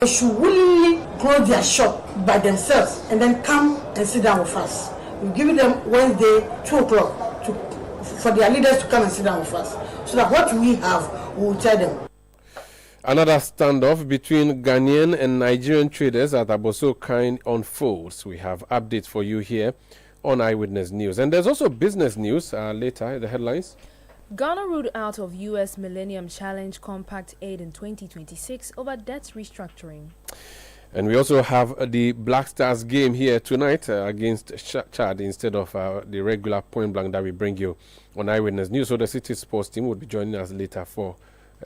They should willingly close their shop by themselves and then come and sit down with us. We'll give them Wednesday, 2 o'clock, for their leaders to come and sit down with us. So that what we have, we will tell them. Another standoff between Ghanaian and Nigerian traders at Abosokai unfolds. We have updates for you here on Eyewitness News. And there's also business news later, the headlines. Ghana ruled out of U.S. Millennium Challenge Compact aid in 2026 over debt restructuring. And we also have the Black Stars game here tonight against Chad instead of the regular point blank that we bring you on Eyewitness News. So the Citi sports team will be joining us later for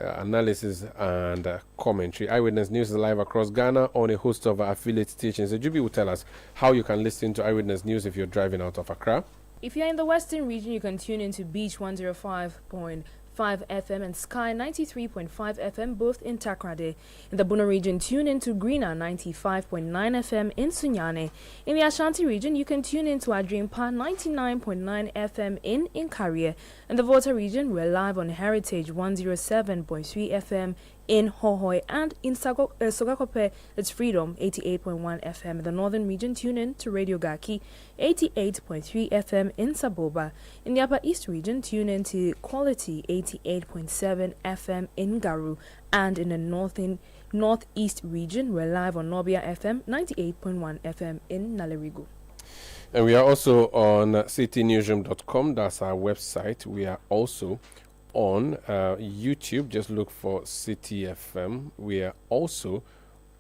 analysis and commentary. Eyewitness News is live across Ghana on a host of affiliate stations. So Juby will tell us how you can listen to Eyewitness News if you're driving out of Accra. If you're in the Western region, you can tune into Beach 105.5 FM and Sky 93.5 FM, both in Takrade. In the Bono region, tune into Greener 95.9 FM in Sunyane. In the Ashanti region, you can tune into Agrieved 99.9 FM in Inkaria. In the Volta region, we're live on Heritage 107.3 FM in Hohoi, and in Sogakope, it's Freedom 88.1 FM. In the northern region, tune in to Radio Gaki 88.3 FM in Saboba. In the upper east region, tune in to Quality 88.7 FM in Garu. And in the northeast region, we're live on Nobia FM 98.1 FM in Nalerigu. And we are also on citynewsroom.com. That's our website. We are also on YouTube. Just look for Citi FM. We are also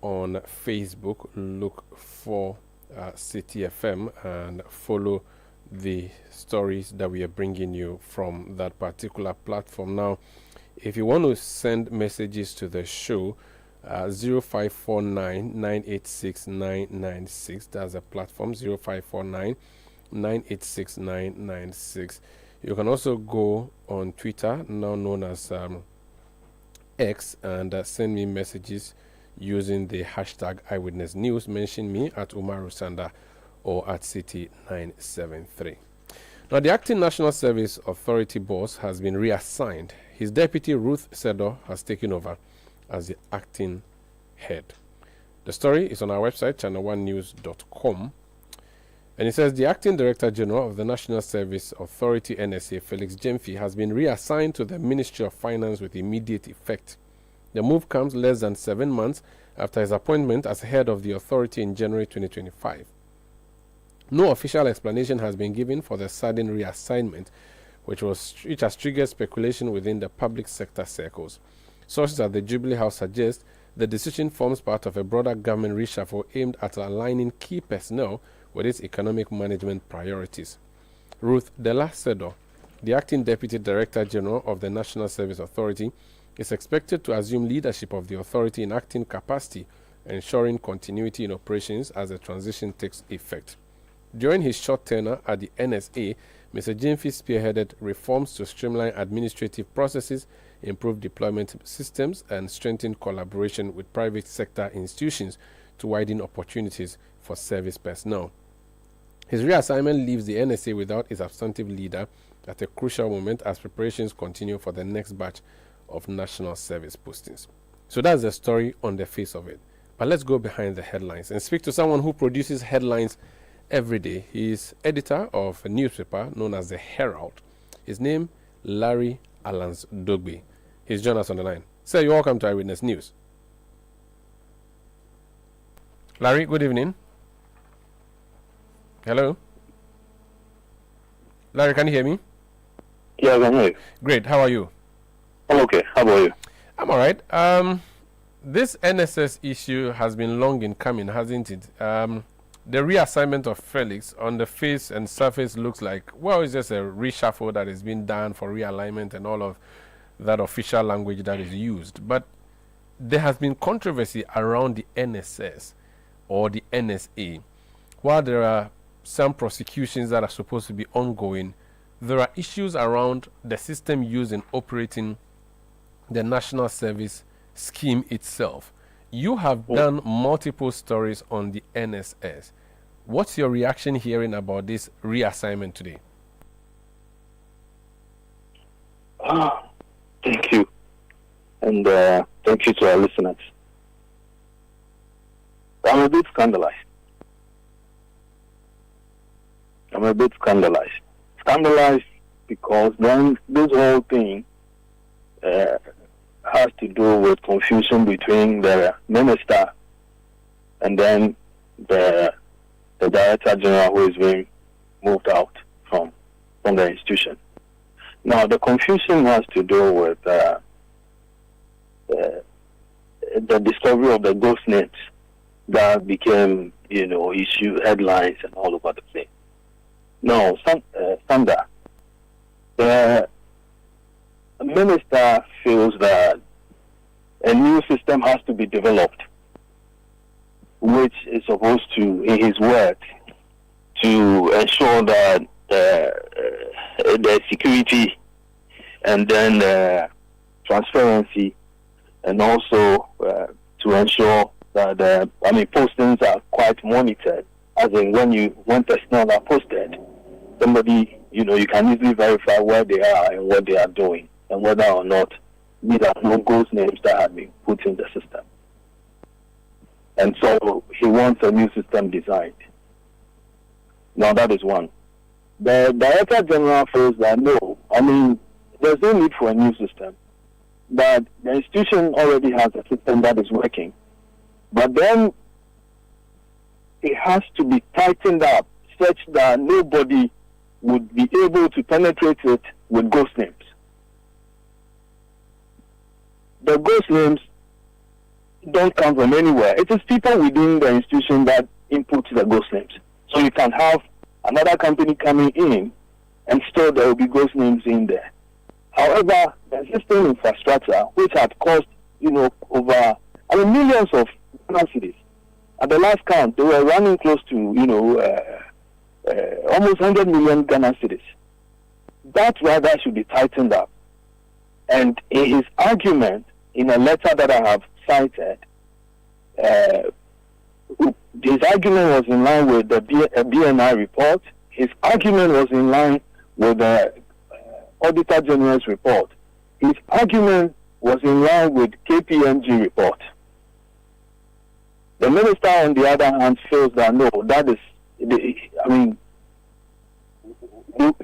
on Facebook. Look for Citi FM and follow the stories that we are bringing you from that particular platform. Now, if you want to send messages to the show, 0549 986 996. That's a platform, 0549 986 996. You can also go on Twitter, now known as X, and send me messages using the hashtag Eyewitness News. Mention me at Umaru Sanda or at Citi973. Now, the Acting National Service Authority boss has been reassigned. His deputy, Ruth Sedo, has taken over as the acting head. The story is on our website, channel1news.com. And it says the Acting Director General of the National Service Authority, NSA, Felix Jemfi, has been reassigned to the Ministry of Finance with immediate effect. The move comes less than 7 months after his appointment as head of the authority in January 2025. No official explanation has been given for the sudden reassignment, which has triggered speculation within the public sector circles. Sources at the Jubilee House suggest the decision forms part of a broader government reshuffle aimed at aligning key personnel with its economic management priorities. Ruth Della Sedo, the Acting Deputy Director General of the National Service Authority, is expected to assume leadership of the authority in acting capacity, ensuring continuity in operations as the transition takes effect. During his short tenure at the NSA, Mr. Jemfi spearheaded reforms to streamline administrative processes, improve deployment systems, and strengthen collaboration with private sector institutions to widen opportunities for service personnel. His reassignment leaves the NSA without a substantive leader at a crucial moment as preparations continue for the next batch of national service postings. So that's the story on the face of it. But let's go behind the headlines and speak to someone who produces headlines every day. He is editor of a newspaper known as The Herald. His name, Larry Alans Dogbe. He's joined us on the line. Sir, you're welcome to Eyewitness News. Larry, good evening. Hello? Larry, can you hear me? Yeah, I can hear you. Great. How are you? I'm okay. How about you? I'm all right. This NSS issue has been long in coming, hasn't it? The reassignment of Felix on the face and surface looks like, well, it's just a reshuffle that is being done for realignment and all of that official language that is used. But there has been controversy around the NSS or the NSA. While there are some prosecutions that are supposed to be ongoing, there are issues around the system used in operating the national service scheme itself. You have done multiple stories on the NSS. What's your reaction hearing about this reassignment today? Thank you. And thank you to our listeners. I'm a bit scandalized. Scandalized because then this whole thing has to do with confusion between the minister and then the director general who is being moved out from the institution. Now, the confusion has to do with the discovery of the ghost names that became, issue headlines and all over the place. Now, Sandra, the minister feels that a new system has to be developed, which is supposed to, in his words, to ensure that the security and then transparency, and also to ensure that postings are quite monitored. As in, when personnel are posted, somebody you can easily verify where they are and what they are doing, and whether or not these are no ghost names that have been put in the system. And so he wants a new system designed. Now that is one. The Director General feels that no, there's no need for a new system. But the institution already has a system that is working. But then it has to be tightened up such that nobody would be able to penetrate it with ghost names. The ghost names don't come from anywhere. It is people within the institution that input the ghost names. So you can have another company coming in and still there will be ghost names in there. However, the existing infrastructure, which had cost, over millions of Ghana cedis. At the last count, they were running close to, almost 100 million Ghana cedis. That rather should be tightened up. And in his argument, in a letter that I have cited, his argument was in line with the BNI report. His argument was in line with the Auditor General's report. His argument was in line with KPMG report. The minister, on the other hand, feels that no, that is, he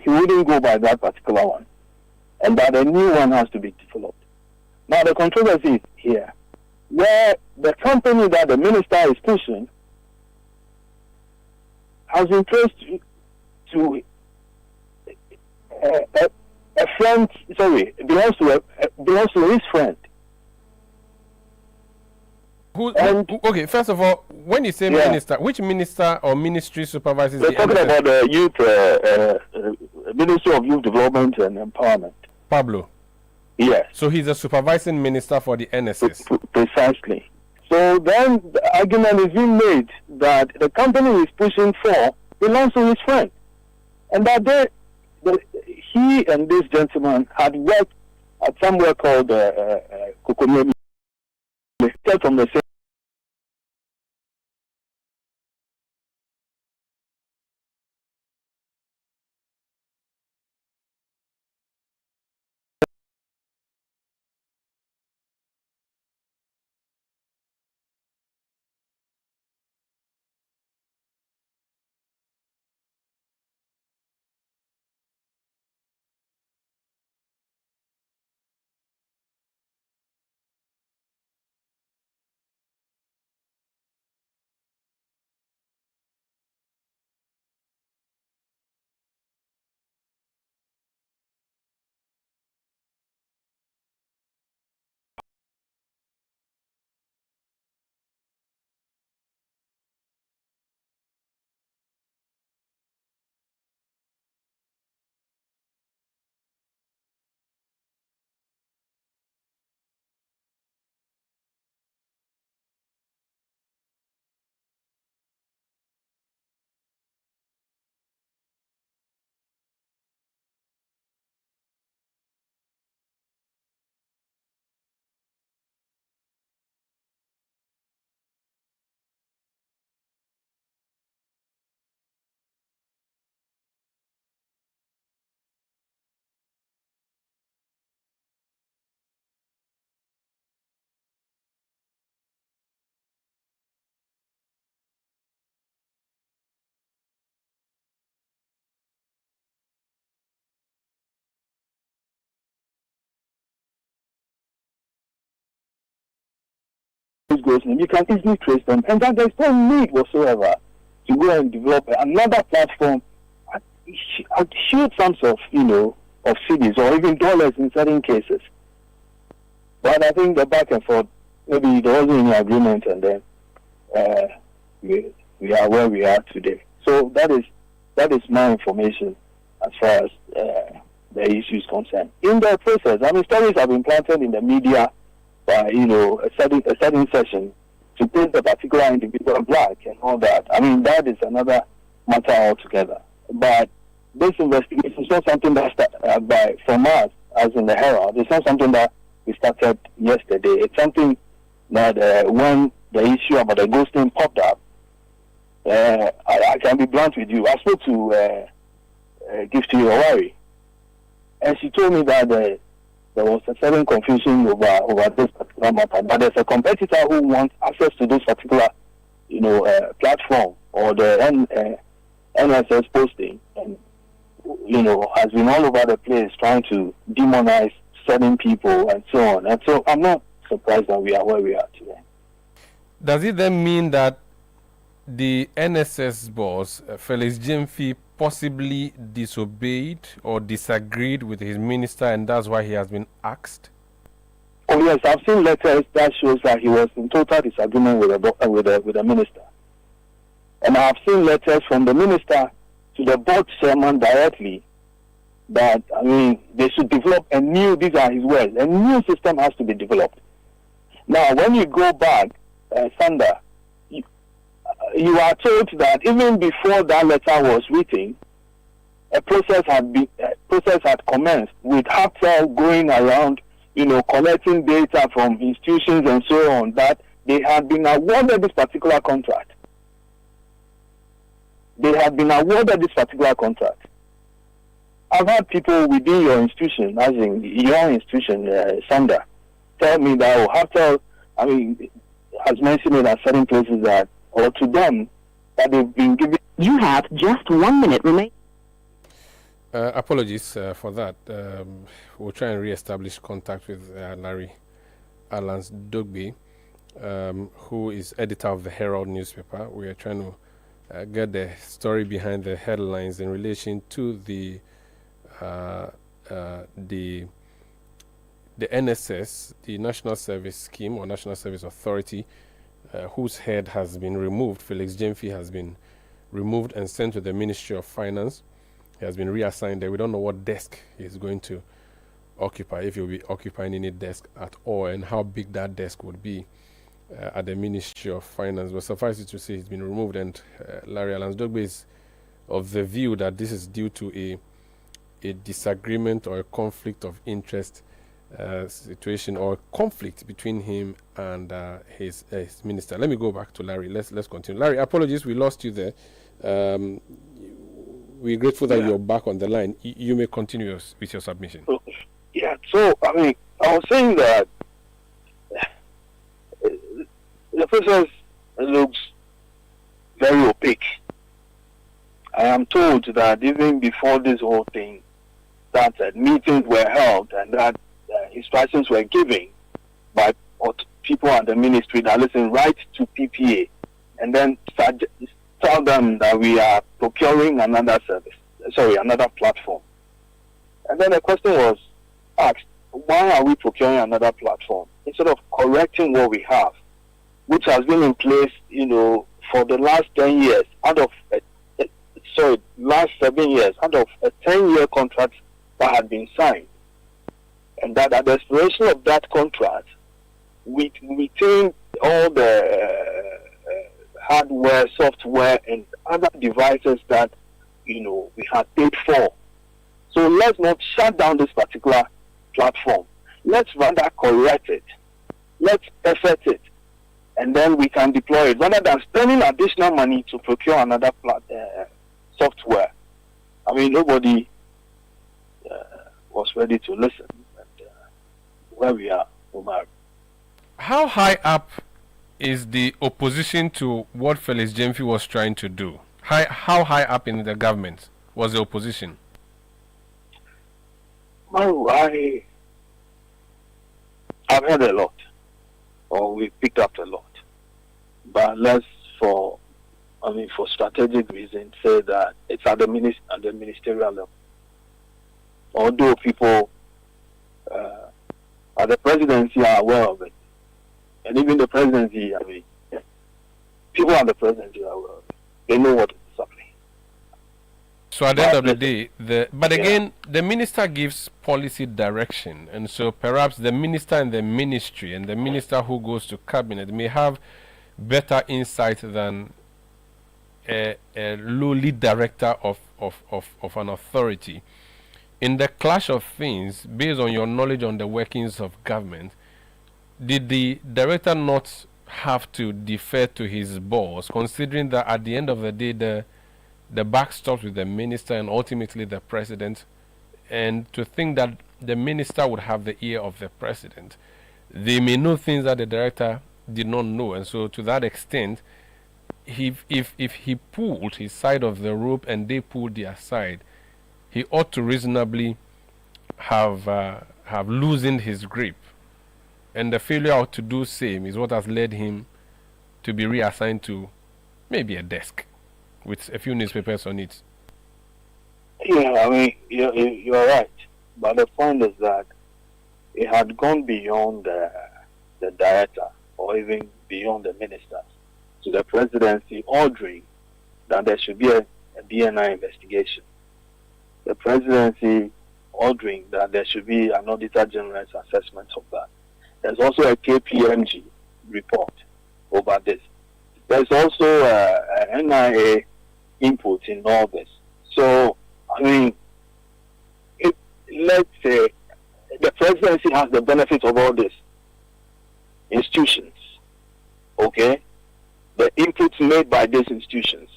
wouldn't go by that particular one, and that a new one has to be developed. Now, the controversy is here, where the company that the minister is pushing has been traced to a friend, belongs to his friend. Okay, first of all, when you say minister, which minister or ministry supervises They're talking about the youth, Ministry of Youth Development and Empowerment. Pablo? Yes. So he's a supervising minister for the NSS. Precisely. So then the argument is being made that the company he's pushing for belongs to his friend. And that he and this gentleman had worked at somewhere called Kokonomi, from the same those ghost names, you can easily trace them, and that there's no need whatsoever to go and develop another platform at huge sums of, of cedis or even dollars in certain cases. But I think the back and forth, maybe there wasn't any agreement, and then we are where we are today. So that is my information as far as the issue is concerned. In the process, stories have been planted in the media by, a certain session to paint a particular individual black and all that. That is another matter altogether. But this investigation is not something that started from us, as in the Herald. It's not something that we started yesterday. It's something that when the issue about the ghosting popped up, I can be blunt with you. I spoke to Gift Owari, and she told me that there was a certain confusion over this particular matter. But there's a competitor who wants access to this particular, platform or the NSS posting, and has been all over the place trying to demonize certain people and so on. And so I'm not surprised that we are where we are today. Does it then mean that the NSS boss, Felix Jemfi, possibly disobeyed or disagreed with his minister, and that's why he has been axed? Oh yes, I've seen letters that shows that he was in total disagreement with the minister, and I've seen letters from the minister to the board chairman directly that they should develop a new. These are his words. A new system has to be developed. Now, when you go back, Sander, you are told that even before that letter was written, a process had commenced with Haftel going around, collecting data from institutions and so on, that they had been awarded this particular contract. They had been awarded this particular contract. I've had people within your institution, as in your institution, Sander, tell me that Haftel, has mentioned it at certain places that, or to them, that they've been given. You have just 1 minute remaining. Apologies for that. We'll try and re-establish contact with Larry Alans Dogbe, who is editor of the Herald newspaper. We are trying to get the story behind the headlines in relation to the NSS, the National Service Scheme or National Service Authority, whose head has been removed. Felix Jemfi has been removed and sent to the Ministry of Finance. He has been reassigned there. We don't know what desk he's going to occupy, if he'll be occupying any desk at all, and how big that desk would be at the Ministry of Finance. But suffice it to say, he's been removed, and Larry Alansdogbe is of the view that this is due to a disagreement or a conflict of interest situation or conflict between him and his minister. Let me go back to Larry. Let's continue. Larry, apologies, we lost you there. We're grateful that you're back on the line. You may continue with your submission. Yeah, so I was saying that the process looks very opaque. I am told that even before this whole thing started, meetings were held and that instructions were given by people at the ministry that listen, write to PPA and then tell them that we are procuring another platform. And then the question was asked, why are we procuring another platform instead of correcting what we have, which has been in place, for the last 10 years, last 7 years, out of a 10-year contract that had been signed. And that at the expiration of that contract, we retained all the hardware, software, and other devices that, we had paid for. So let's not shut down this particular platform. Let's rather correct it. Let's perfect it. And then we can deploy it rather than spending additional money to procure another software. Nobody was ready to listen. And, where we are, Omar. How high up is the opposition to what Felix Jemfi was trying to do? How high up in the government was the opposition? I've heard a lot, or we picked up a lot. but let's for strategic reasons, say that it's at the ministerial level. Although people at the presidency are aware of it, and even the presidency, people at the presidency are aware of it. They know what is happening. So at the end of the day, the minister gives policy direction, and so perhaps the minister and the ministry and the minister who goes to cabinet may have better insight than a lowly director of an authority. In the clash of things, based on your knowledge on the workings of government, did the director not have to defer to his boss, considering that at the end of the day, the buck stops with the minister and ultimately the president, and to think that the minister would have the ear of the president? They may know things that the director did not know, and so to that extent, if he pulled his side of the rope and they pulled their side, he ought to reasonably have loosened his grip, and the failure to do same is what has led him to be reassigned to maybe a desk with a few newspapers on it. Yeah, you're right, but the point is that it had gone beyond the director or even beyond the ministers to the presidency ordering that there should be a DNI investigation. The presidency ordering that there should be an auditor general's assessment of that. There's also a KPMG report over this. There's also a NIA input in all this. So, let's say the presidency has the benefit of all these institutions, okay? The inputs made by these institutions.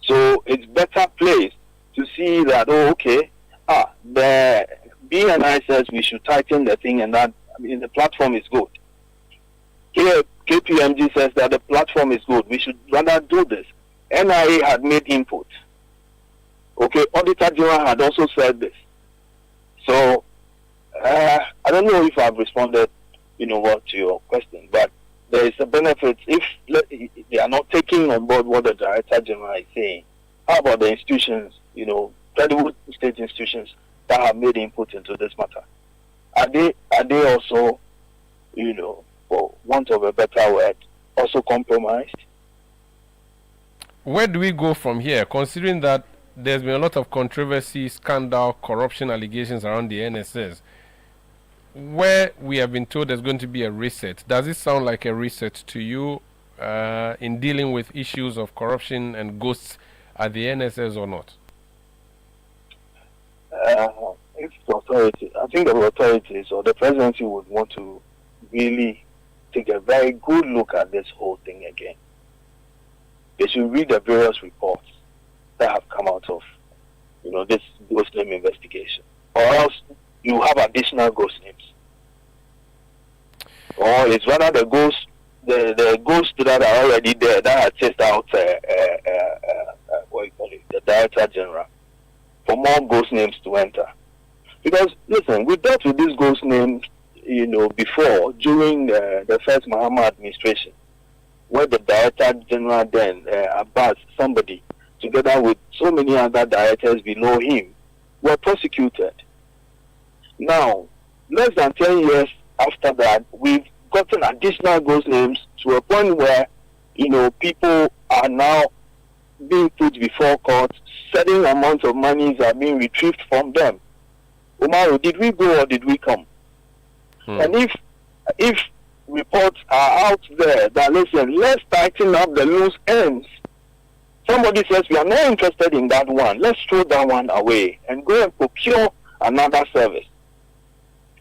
So it's better placed to see that, the BNI says we should tighten the thing, and that the platform is good. Here, KPMG says that the platform is good. We should rather do this. NIA had made input. Okay, Auditor General had also said this. So, I don't know if I've responded, to your question, but there is a benefit if they are not taking on board what the Director General is saying. How about the institutions, credible state institutions that have made input into this matter? Are they also, for want of a better word, also compromised? Where do we go from here, considering that there's been a lot of controversy, scandal, corruption allegations around the NSS, where we have been told there's going to be a reset? Does it sound like a reset to you in dealing with issues of corruption and ghosts at the NSS or not? If the authority, I think the authorities or the presidency would want to really take a very good look at this whole thing again. They should read the various reports that have come out of, this ghost name investigation, or else you have additional ghost names, or it's rather the ghosts that are already there that are chased out the Director General for more ghost names to enter. Because listen, we dealt with these ghost names, before during the first Mahama administration, where the Director General then Abbas, somebody, together with so many other directors below him, were prosecuted. Now, less than 10 years after that, we've gotten additional ghost names to a point where, people are now being put before court. Certain amounts of monies are being retrieved from them. Umaru, did we go or did we come? And if reports are out there that, listen, let's tighten up the loose ends. Somebody says we are not interested in that one. Let's throw that one away and go and procure another service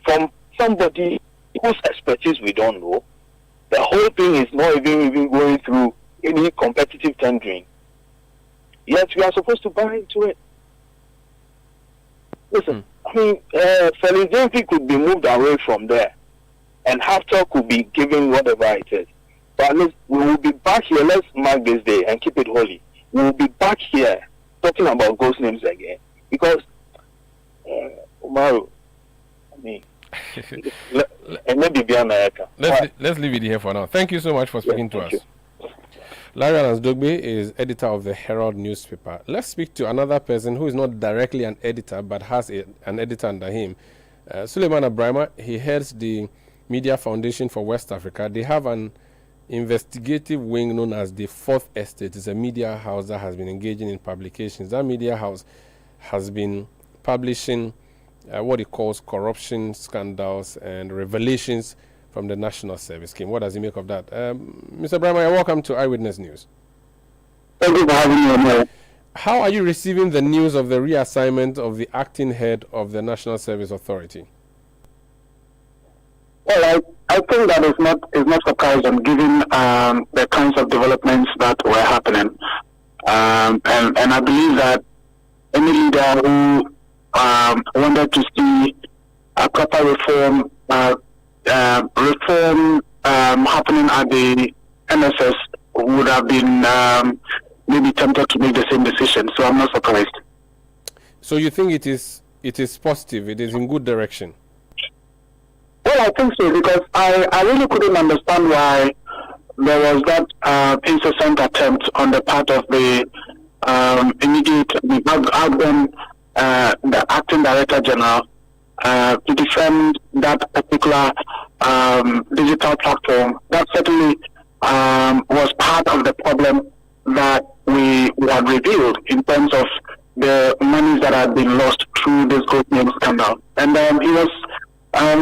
from somebody whose expertise we don't know. The whole thing is not even going through any competitive tendering. Yet we are supposed to buy into it. Listen, Felix Zempi could be moved away from there, and Haftar could be given whatever it is. But at least we will be back here. Let's mark this day and keep it holy. We will be back here talking about ghost names again. Because, Umaru, and maybe be America. Let's leave it here for now. Thank you so much for speaking to us. You. Larry Alansdogbe is editor of the Herald newspaper. Let's speak to another person who is not directly an editor but has an editor under him. Suleiman Abrahima, he heads the Media Foundation for West Africa. They have an investigative wing known as the Fourth Estate. It's a media house that has been engaging in publications. That media house has been publishing what it calls corruption scandals and revelations from the National Service Scheme. What does he make of that? Mr. Brahma, welcome to Eyewitness News. Thank you for having me. How are you receiving the news of the reassignment of the acting head of the National Service Authority? Well, I think that is not surprising given the kinds of developments that were happening. And I believe that any leader who wanted to see a proper reform happening at the NSS would have been maybe tempted to make the same decision. So I'm not surprised. So you think it is positive? It is in good direction? Well, I think so, because I really couldn't understand why there was that incessant attempt on the part of the the acting director general to defend that particular digital platform. That certainly was part of the problem that we had revealed in terms of the monies that had been lost through this gold name scandal. And he was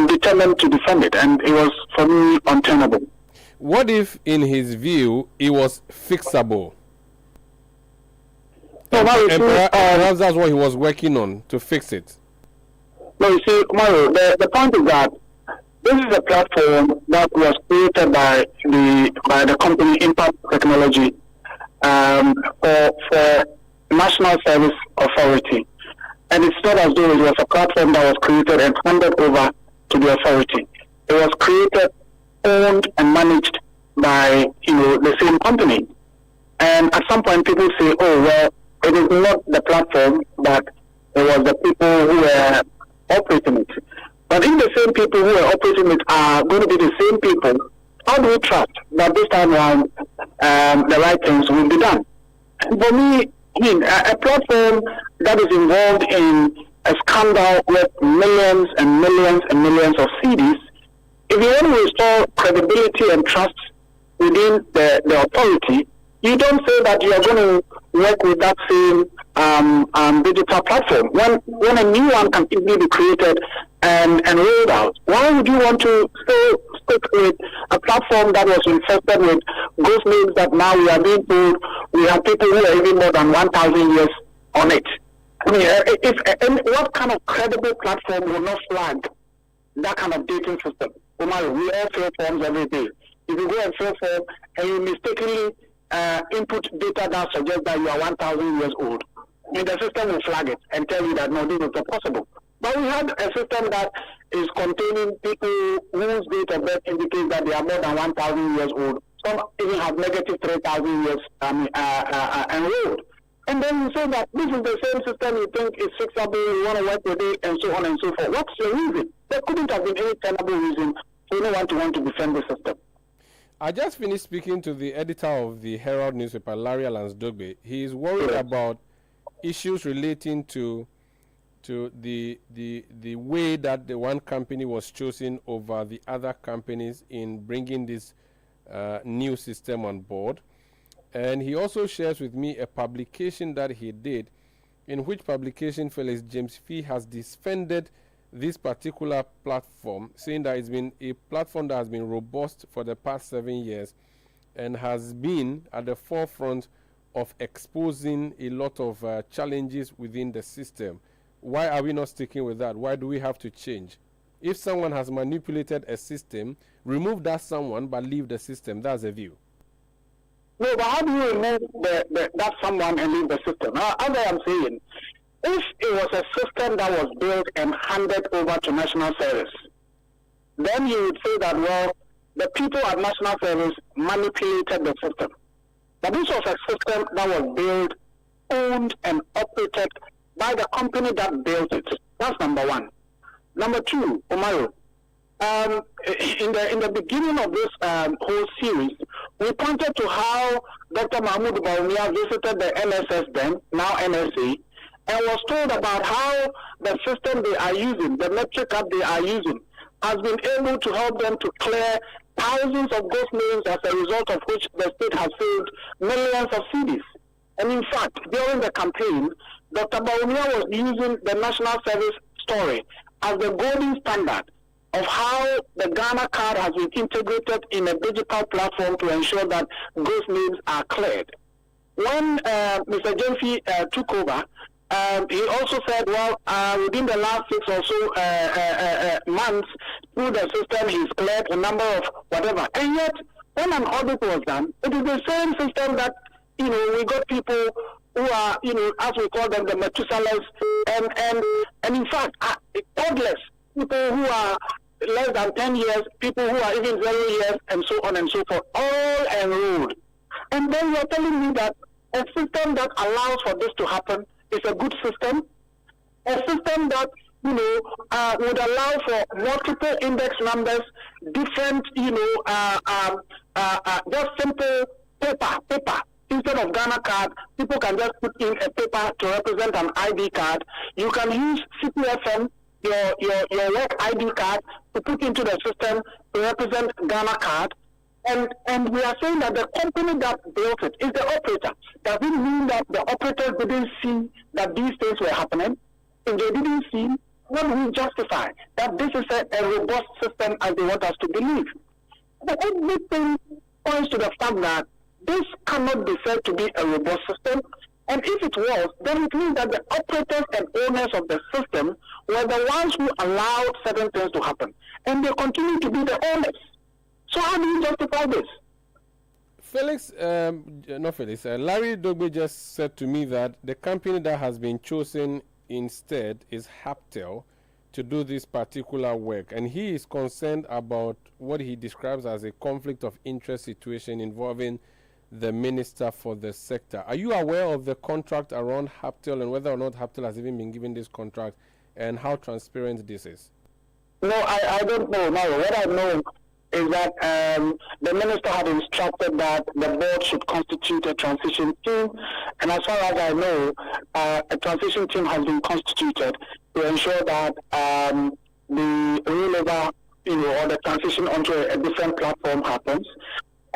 determined to defend it, and it was, for me, untenable. What if, in his view, it was fixable? Perhaps that's what he was working on, to fix it. No, you see, Mario, the point is that this is a platform that was created by the company Impact Technology for National Service Authority. And it's not as though it was a platform that was created and handed over to the authority. It was created, owned, and managed by the same company. And at some point, people say, "Oh, well, it is not the platform, but it was the people who were operating it." But if the same people who are operating it are going to be the same people, how do we trust that this time around the right things will be done? And for me, a platform that is involved in a scandal with millions and millions and millions of CDs, if you want to restore credibility and trust within the authority, you don't say that you are going to work with that same digital platform. When a new one can easily be created and rolled out, why would you want to stick with a platform that was infested with ghost names that now we are being told we have people who are even more than 1,000 years on it? I mean, what kind of credible platform will not flag that kind of dating system? Omar, we all fill forms every day. If you go and fill form and you mistakenly input data that suggests that you are 1,000 years old, I mean, the system will flag it and tell you that no, this is not possible. But we had a system that is containing people whose date of birth indicates that they are more than 1,000 years old. Some even have negative 3,000 years enrolled. And then you say that this is the same system you think is fixable, you want to work with it, and so on and so forth. What's the reason? There couldn't have been any tenable reason for anyone to want to defend the system. I just finished speaking to the editor of the Herald newspaper, Larry Alansdogbe. He is worried about issues relating to the way that the one company was chosen over the other companies in bringing this new system on board. And he also shares with me a publication that he did, in which publication Felix James Fee has defended this particular platform, saying that it's been a platform that has been robust for the past 7 years and has been at the forefront of exposing a lot of challenges within the system. Why are we not sticking with that? Why do we have to change? If someone has manipulated a system, remove that someone but leave the system. That's a view. No, but how do you remove that someone and leave the system? As I am saying, if it was a system that was built and handed over to National Service, then you would say that, well, the people at National Service manipulated the system. But this was a system that was built, owned, and operated by the company that built it. That's number one. Number two, Omaro, in the beginning of this whole series, We pointed to how Dr. Mahmoud Bawumia visited the NSS then, now NSA, and was told about how the system they are using, the metric app they are using, has been able to help them to clear thousands of ghost names, as a result of which the state has saved millions of CDs. And in fact, during the campaign, Dr. Bawumia was using the National Service story as the golden standard of how the Ghana card has been integrated in a digital platform to ensure that ghost names are cleared. When Mr. Jemfi took over, he also said, well, within the last 6 or so months, through the system, he's cleared a number of whatever. And yet, when an audit was done, it is the same system that, we got people who are, as we call them, the Methuselahs, and in fact, toddlers, people who are less than 10 years, people who are even 0 years, and so on and so forth, all enrolled. And then you're telling me that a system that allows for this to happen is a good system, a system that would allow for multiple index numbers, different, just simple paper. Instead of Ghana card, people can just put in a paper to represent an ID card. You can use Citi FM, your work ID card, to put into the system to represent Ghana card. And we are saying that the company that built it is the operator. Does it mean that the operators didn't see that these things were happening? If they didn't see, what do we justify? That this is a robust system as they want us to believe. But everything points to the fact that this cannot be said to be a robust system. And if it was, then it means that the operators and owners of the system were the ones who allowed certain things to happen. And they continue to be the owners. So how do you justify this? Larry Dogbe just said to me that the company that has been chosen instead is Haptel to do this particular work. And he is concerned about what he describes as a conflict of interest situation involving the minister for the sector. Are you aware of the contract around Haptel and whether or not Haptel has even been given this contract and how transparent this is? No, I don't know. No, what I know is that the minister had instructed that the board should constitute a transition team, and as far as I know, a transition team has been constituted to ensure that the rollover, or the transition onto a different platform happens.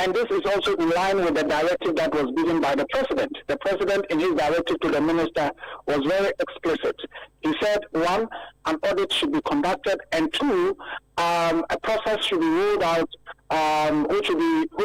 And this is also in line with the directive that was given by the president. The president, in his directive to the minister, was very explicit. He said, 1, an audit should be conducted, and 2, a process should be rolled out, which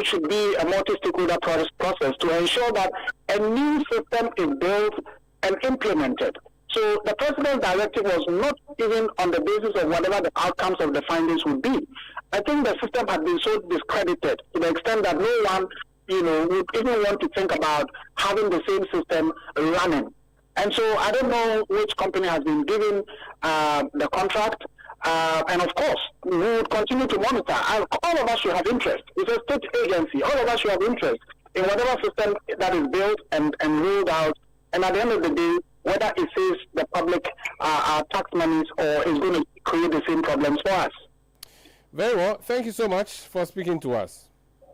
should be a multi-stakeholder process to ensure that a new system is built and implemented. So the president's directive was not even on the basis of whatever the outcomes of the findings would be. I think the system had been so discredited to the extent that no one, would even want to think about having the same system running. And so I don't know which company has been given the contract. And of course, we would continue to monitor. All of us should have interest. It's a state agency. All of us should have interest in whatever system that is built and rolled out. And at the end of the day, whether it saves the public tax monies or is going to create the same problems for us. Very well. Thank you so much for speaking to us.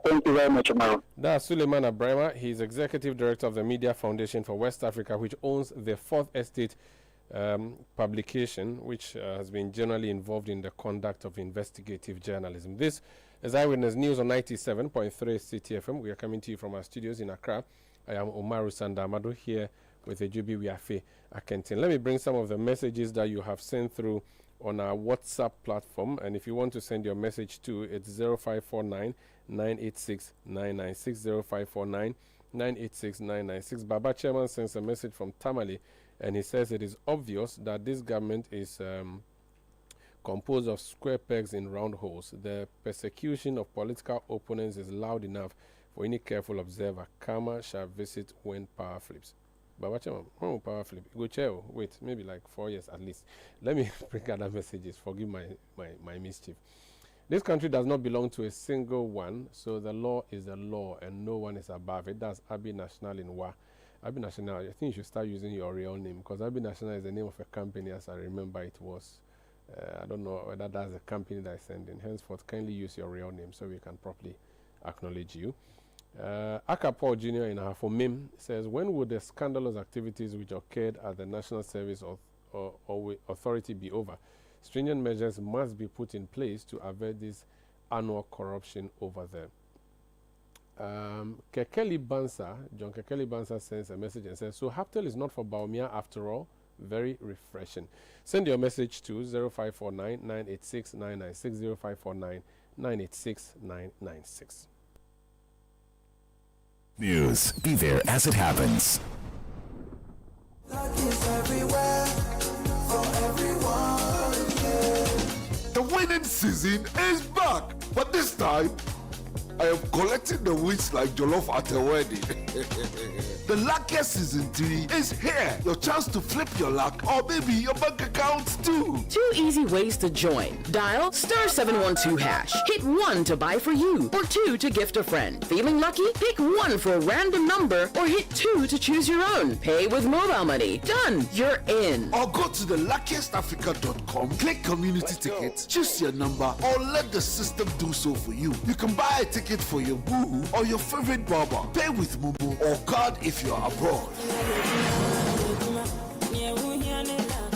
Thank you very much, Omar. That's Suleiman Abrema. He's Executive Director of the Media Foundation for West Africa, which owns the Fourth Estate publication, which has been generally involved in the conduct of investigative journalism. This is Eyewitness News on 97.3 Citi FM. We are coming to you from our studios in Accra. I am Omaru Sandamado here with Ejubi Wiafe Akentin. Let me bring some of the messages that you have sent through on our WhatsApp platform, and if you want to send your message to, it's 0549 986 996 0549 986 996. Baba Chairman sends a message from Tamale, and he says it is obvious that this government is composed of square pegs in round holes. The persecution of political opponents is loud enough for any careful observer. Karma shall visit when power flips. Baba Chairman, power flip. Go chair. Wait, maybe like 4 years at least. Let me bring other messages. Forgive my mischief. This country does not belong to a single one, so the law is the law and no one is above it. That's Abi National in Wa. Abi National, I think you should start using your real name, because Abi National is the name of a company, as I remember it was. I don't know whether that's the company that is sending. Henceforth, kindly use your real name so we can properly acknowledge you. Akapor Jr. in Hafomim says, when would the scandalous activities which occurred at the National Service Authority be over? Stringent measures must be put in place to avert this annual corruption over there. Kekeli Bansa, John Kekeli Bansa sends a message and says, so Haftel is not for Baumia after all. Very refreshing. Send your message to 0549 986 996 0549 986 996. News. Be there as it happens. Luck is everywhere for everyone. Yeah. The winning season is back, but this time I am collecting the wins like Jollof at a wedding. The luckiest season 3 is here. Your chance to flip your luck or maybe your bank account too. 2 easy ways to join. Dial *712#. Hit 1 to buy for you or 2 to gift a friend. Feeling lucky? Pick 1 for a random number or hit 2 to choose your own. Pay with mobile money. Done. You're in. Or go to the luckiestafrica.com, click community tickets, choose your number or let the system do so for you. You can buy a ticket for your boo or your favorite barber. Pay with Momo or card if you're abroad.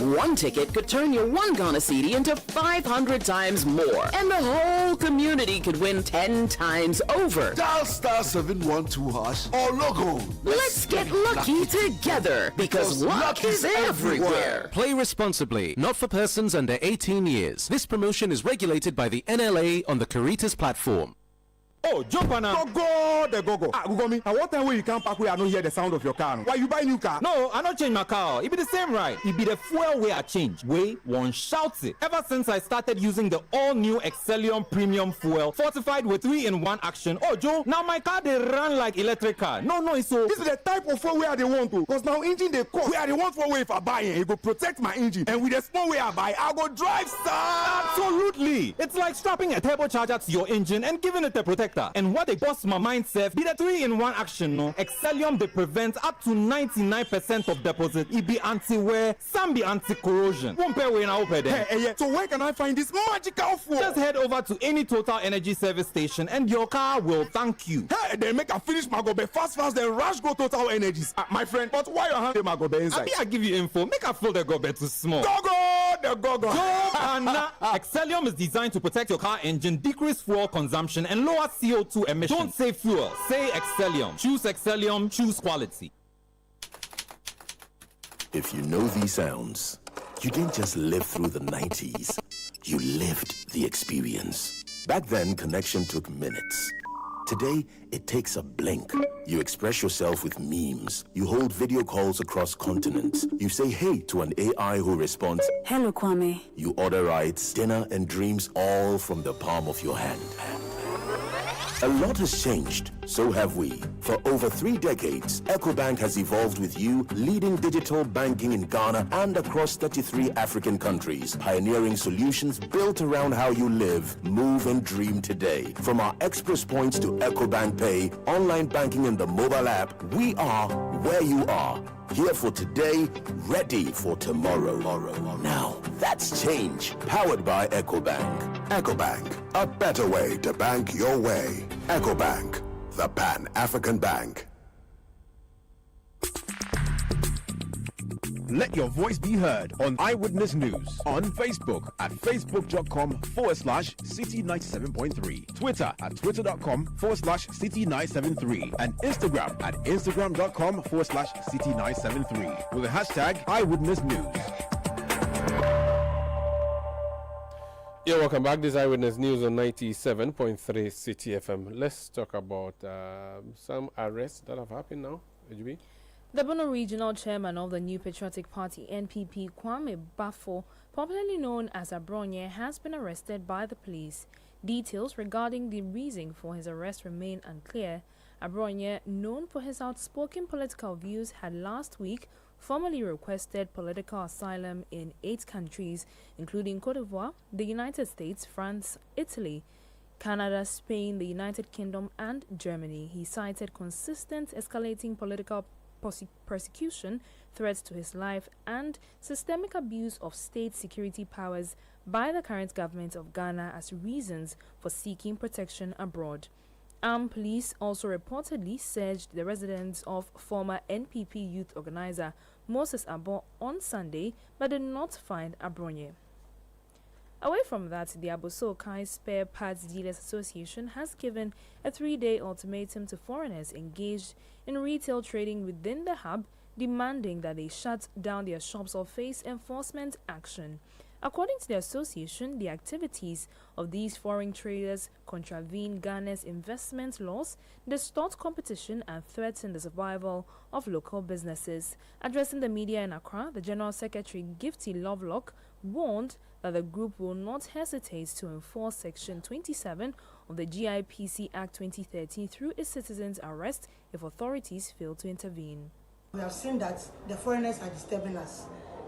1 ticket could turn your 1 Ghana cedi into 500 times more. And the whole community could win 10 times over. Dial *712# or log on. Let's get lucky together because luck is everywhere. Play responsibly. Not for persons under 18 years. This promotion is regulated by the NLA on the Caritas platform. Oh, jump on now. Go. Gugomi, and what time when you come back where I don't hear the sound of your car? Why you buy new car? No, I not change my car. It be the same, right? It be the fuel way I change. Way one shouts it. Ever since I started using the all-new Excellium Premium Fuel, fortified with 3-in-1 action. Oh, Joe, now my car they run like electric car. No, so this is the type of fuel where they want to. Because now engine they cost. Where they want for way if I buy it, it go protect my engine. And with the small way I buy, I go drive star. Absolutely. It's like strapping a turbocharger to your engine and giving it a protector. And what they bust my mind self be the 3-in-1 action, no? Excellium they prevent up to 99% of deposit. It be anti-wear, some be anti-corrosion. Won't pay when I open it. Hey, so where can I find this magical fuel? Just head over to any Total Energy service station and your car will thank you. Hey, they make a finish my gobe fast, then rush go Total Energies. My friend, but why you hand my gobe inside? I give you info. Make a fill the gobe too small. Go! Excellium is designed to protect your car engine, decrease fuel consumption, and lower CO2 emissions. Don't say fuel, say Excellium. Choose Excellium, choose quality. If you know these sounds, you didn't just live through the 90s. You lived the experience. Back then, connection took minutes. Today, it takes a blink. You express yourself with memes. You hold video calls across continents. You say hey to an AI who responds, "Hello, Kwame." You order rides, dinner, and dreams all from the palm of your hand. A lot has changed, so have we. For over 3 decades, EcoBank has evolved with you, leading digital banking in Ghana and across 33 African countries, pioneering solutions built around how you live, move, and dream today. From our express points to EcoBank Pay, online banking, and the mobile app, we are where you are. Here for today, ready for tomorrow. Now, that's change. Powered by EcoBank. EcoBank, a better way to bank your way. EcoBank, the Pan-African Bank. Let your voice be heard on Eyewitness News on Facebook at facebook.com/Citi97.3, Twitter at twitter.com/Citi973, and Instagram at instagram.com/Citi973 with the hashtag Eyewitness News. Yeah, welcome back. This is Eyewitness News on 97.3 Citi FM. Let's talk about some arrests that have happened now. AGB? The Bono Regional Chairman of the New Patriotic Party, NPP, Kwame Bafo, popularly known as Abronye, has been arrested by the police. Details regarding the reason for his arrest remain unclear. Abronye, known for his outspoken political views, had last week formally requested political asylum in 8 countries, including Cote d'Ivoire, the United States, France, Italy, Canada, Spain, the United Kingdom, and Germany. He cited consistent escalating political persecution, threats to his life, and systemic abuse of state security powers by the current government of Ghana as reasons for seeking protection abroad. Armed police also reportedly searched the residence of former NPP youth organizer Moses Abo on Sunday, but did not find Abronye. Away from that, the Abosokai Spare Parts Dealers Association has given a 3-day ultimatum to foreigners engaged in retail trading within the hub, demanding that they shut down their shops or face enforcement action. According to the association, the activities of these foreign traders contravene Ghana's investment laws, distort competition, and threaten the survival of local businesses. Addressing the media in Accra, the General Secretary Gifty Lovelock warned that the group will not hesitate to enforce Section 27 of the GIPC Act 2013 through its citizens' arrest if authorities fail to intervene. We have seen that the foreigners are disturbing us.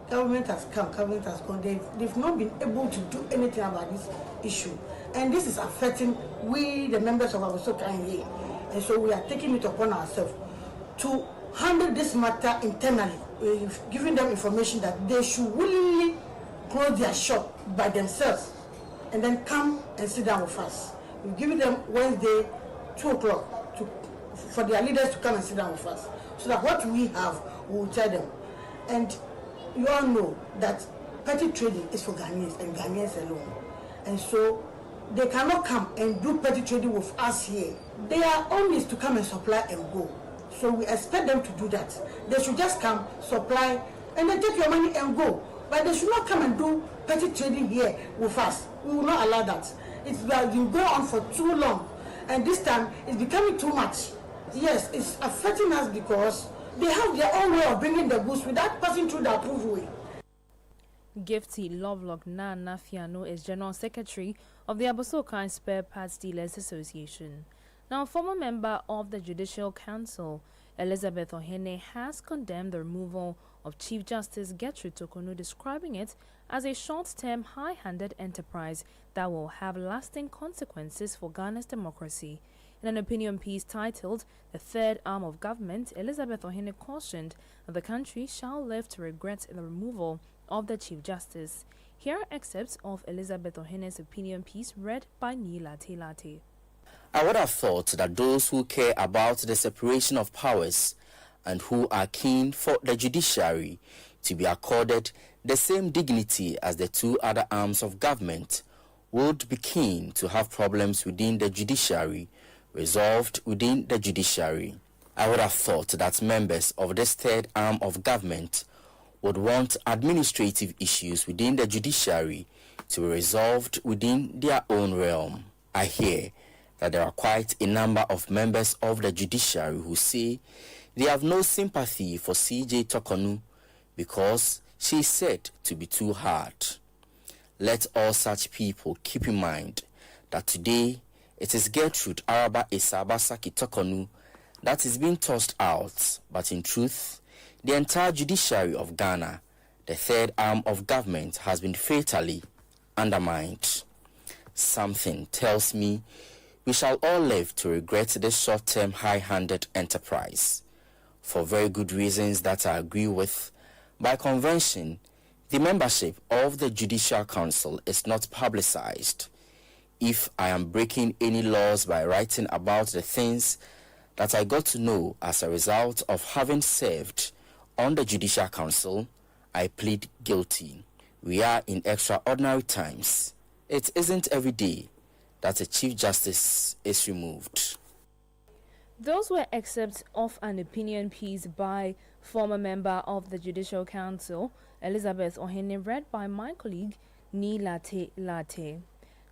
Government has come, government has gone. They've not been able to do anything about this issue. And this is affecting we, the members of Abosokai here. And so we are taking it upon ourselves to handle this matter internally, giving them information that they should willingly close their shop by themselves and then come and sit down with us. We've given them Wednesday, 2 o'clock, for their leaders to come and sit down with us. So that what we have, we will tell them. And you all know that petty trading is for Ghanaians and Ghanaians alone. And so they cannot come and do petty trading with us here. Their own is to come and supply and go. So we expect them to do that. They should just come, supply, and then take your money and go. But they should not come and do petty trading here with us. We will not allow that. It's been going on for too long. And this time, it's becoming too much. Yes, it's affecting us because they have their own way of bringing the goods without passing through the approved way. Gifty Lovelock Nafiano is General Secretary of the Abosokai Spare Parts Dealers Association. Now, a former member of the Judicial Council, Elizabeth Ohene, has condemned the removal of Chief Justice Gertrude Tokonu, describing it as a short-term, high-handed enterprise that will have lasting consequences for Ghana's democracy. In an opinion piece titled "The Third Arm of Government," Elizabeth Ohene cautioned that the country shall live to regret the removal of the Chief Justice. Here are excerpts of Elizabeth Ohene's opinion piece read by Neela Latte. I would have thought that those who care about the separation of powers and who are keen for the judiciary to be accorded the same dignity as the two other arms of government would be keen to have problems within the judiciary resolved within the judiciary. I would have thought that members of this third arm of government would want administrative issues within the judiciary to be resolved within their own realm. I hear that there are quite a number of members of the judiciary who say they have no sympathy for CJ Tokonu because she is said to be too hard. Let all such people keep in mind that today it is Gertrude Araba Esabasaki Tokonu that is being tossed out, but in truth, the entire judiciary of Ghana, the third arm of government, has been fatally undermined. Something tells me we shall all live to regret this short-term, high-handed enterprise. For very good reasons that I agree with, by convention, the membership of the Judicial Council is not publicized. If I am breaking any laws by writing about the things that I got to know as a result of having served on the Judicial Council, I plead guilty. We are in extraordinary times. It isn't every day that a Chief Justice is removed. Those were excerpts of an opinion piece by former member of the Judicial Council, Elizabeth Ohene, read by my colleague, Neela Latte.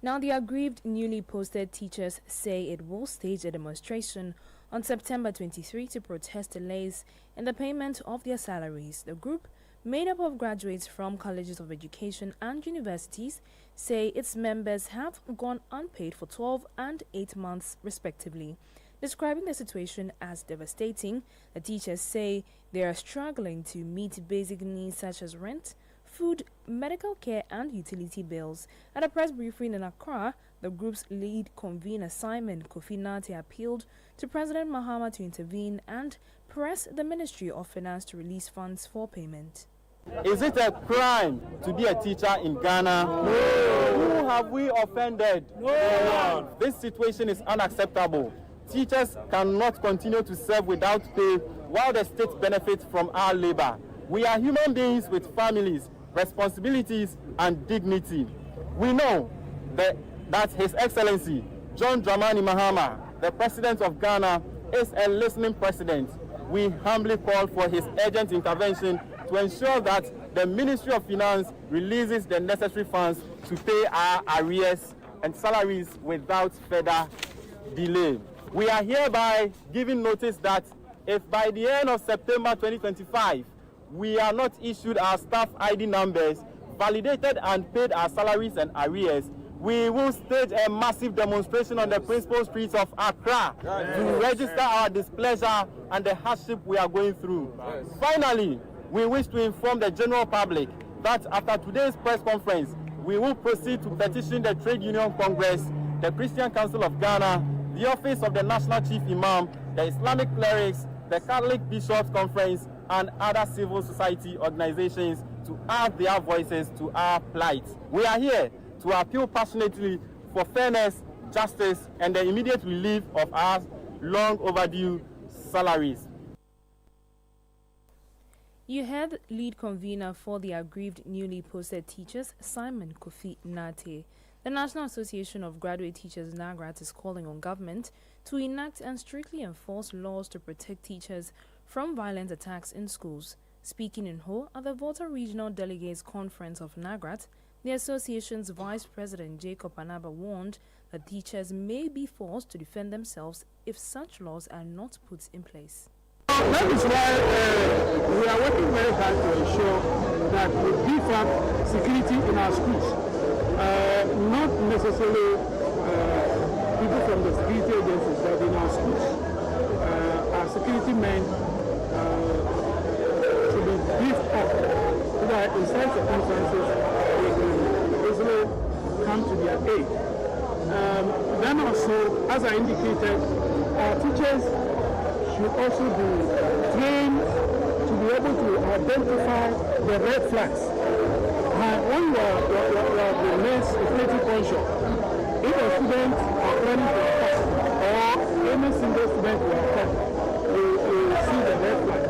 Now, the aggrieved newly posted teachers say it will stage a demonstration on September 23 to protest delays in the payment of their salaries. The group, made up of graduates from colleges of education and universities, say its members have gone unpaid for 12 and 8 months respectively. Describing the situation as devastating, the teachers say they are struggling to meet basic needs such as rent, food, medical care, and utility bills. At a press briefing in Accra, the group's lead convener Simon Kofi Nate appealed to President Mahama to intervene and press the Ministry of Finance to release funds for payment. Is it a crime to be a teacher in Ghana? No. Who have we offended? No. This situation is unacceptable. Teachers cannot continue to serve without pay while the state benefits from our labor. We are human beings with families, responsibilities, and dignity. We know that His Excellency John Dramani Mahama, the President of Ghana, is a listening president. We humbly call for his urgent intervention to ensure that the Ministry of Finance releases the necessary funds to pay our arrears and salaries without further delay. We are hereby giving notice that if by the end of September 2025, we are not issued our staff ID numbers, validated and paid our salaries and arrears, we will stage a massive demonstration on the principal streets of Accra to register our displeasure and the hardship we are going through. Finally, we wish to inform the general public that after today's press conference, we will proceed to petition the Trade Union Congress, the Christian Council of Ghana, the Office of the National Chief Imam, the Islamic Clerics, the Catholic Bishops Conference, and other civil society organizations to add their voices to our plight. We are here to appeal passionately for fairness, justice, and the immediate relief of our long overdue salaries. You heard lead convener for the aggrieved newly posted teachers, Simon Kofi Nate. The National Association of Graduate Teachers, NAGRAT, is calling on government to enact and strictly enforce laws to protect teachers from violent attacks in schools. Speaking in Ho at the Volta Regional Delegates Conference of NAGRAT, the association's Vice President Jacob Anaba warned that teachers may be forced to defend themselves if such laws are not put in place. That is why we are working very hard to ensure that we beef up security in our schools. Not necessarily people from the security agencies, but in our schools. Our security men should be beefed up so that in such circumstances they can easily come to their aid. Then also, as I indicated, our teachers should also be trained to be able to identify the red flags. When you are the next safety conscious, if a student are planning to attack or any single student will attack, you see the red flag.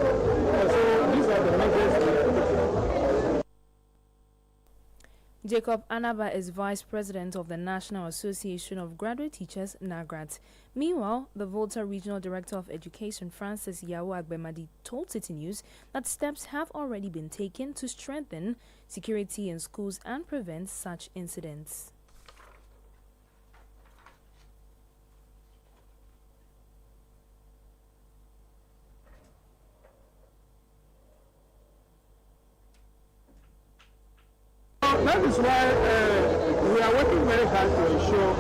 So these are the measures. Jacob Anaba is Vice President of the National Association of Graduate Teachers, NAGRAT. Meanwhile, the Volta Regional Director of Education, Francis Yawo Agbemadi, told Citi News that steps have already been taken to strengthen security in schools and prevent such incidents. That is why we are working very hard to ensure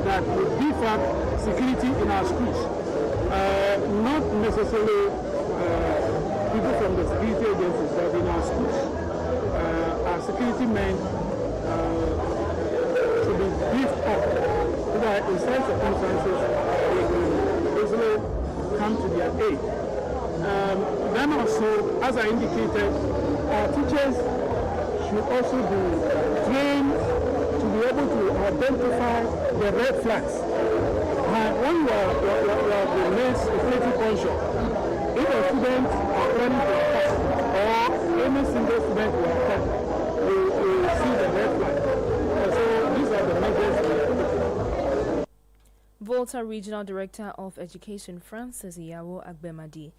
that we beef up security in our schools. Not necessarily people from the security agencies, but in our schools. Our security men should be beefed up so that in such circumstances they can easily come to their aid. Then also, as I indicated, our teachers should also be trained to be able to identify the red flags. When you are the next safety conscious, if a student are planning to attack or any single student will attack, you see the red flag. So these are the measures. Volta Regional Director of Education, Francis Yawo Agbemadi.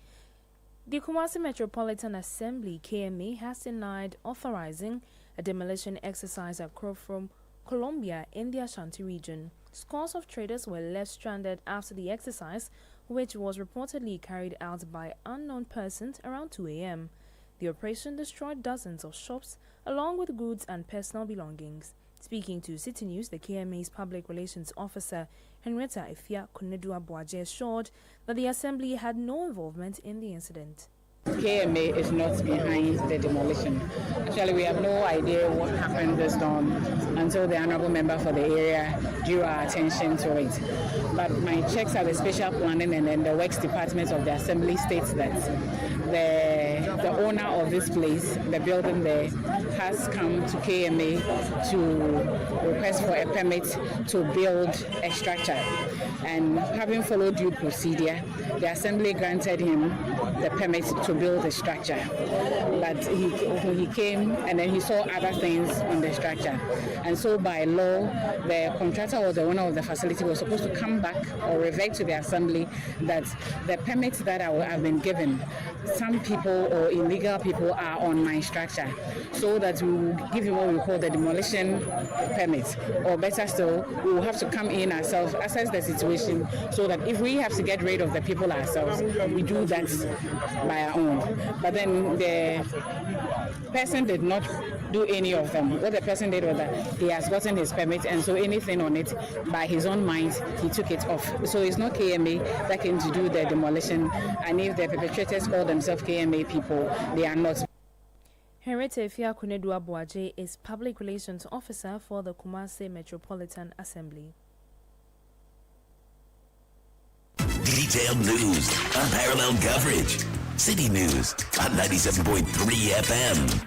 The Kumasi Metropolitan Assembly, KMA, has denied authorizing a demolition exercise across from Colombia in the Ashanti region. Scores of traders were left stranded after the exercise, which was reportedly carried out by unknown persons around 2 a.m. The operation destroyed dozens of shops along with goods and personal belongings. Speaking to Citi News, the KMA's public relations officer, Henrietta Efia Konedua-Boaje, assured that the assembly had no involvement in the incident. KMA is not behind the demolition. Actually, we have no idea what happened this dawn until the honorable member for the area drew our attention to it. But my checks at the special planning and then the works department of the assembly states that the owner of this place, the building there, has come to KMA to request for a permit to build a structure. And having followed due procedure, the Assembly granted him the permit to build the structure. But he came and then he saw other things on the structure. And so by law, the contractor or the owner of the facility was supposed to come back or revert to the Assembly that the permits that have been given, some people or illegal people are on my structure, so that we will give you what we call the demolition permit. Or better still, we will have to come in ourselves, assess the situation, so that if we have to get rid of the people ourselves, we do that by our own. But then the person did not do any of them. What the person did was that he has gotten his permit, and so anything on it, by his own mind, he took it off. So it's not KMA that came to do the demolition, and if the perpetrators call themselves KMA people, they are not. Henrietta Fiakunedu Abuaje is Public Relations Officer for the Kumasi Metropolitan Assembly. Detailed news, unparalleled coverage. City News at 97.3 FM.